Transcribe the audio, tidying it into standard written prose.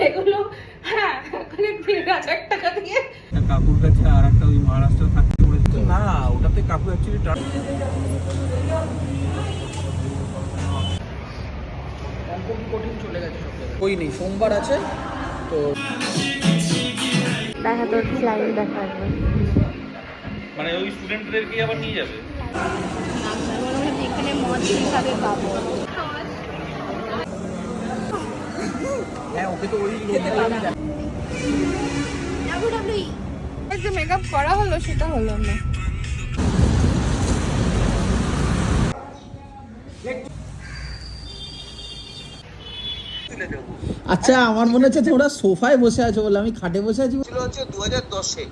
এগুলো হ্যাঁ ওখানে 1000 টাকা দিয়ে কাকুর কাছে আর একটা ওই মহারাষ্ট্র থাকতে পড়েছিল না, ওটাতে কাকু অ্যাকচুয়ালি কঠিন চলে গেছে সব জায়গায়। ওই নেই, সোমবার আছে তো দেখা তোর ফ্লাইট দেখা মানে ওই স্টুডেন্টদেরকে আবার নিয়ে যাবে। এখানে মদ হিসাবে পাবো। হ্যাঁ, ওকে তো ওই যে মেকআপ করা হলো সেটা হলো না। আচ্ছা, আমার মনে হচ্ছে তোমরা সোফায় বসে আছো বলে আমি খাটে বসে আছি। ছিল হচ্ছে 2010-এ।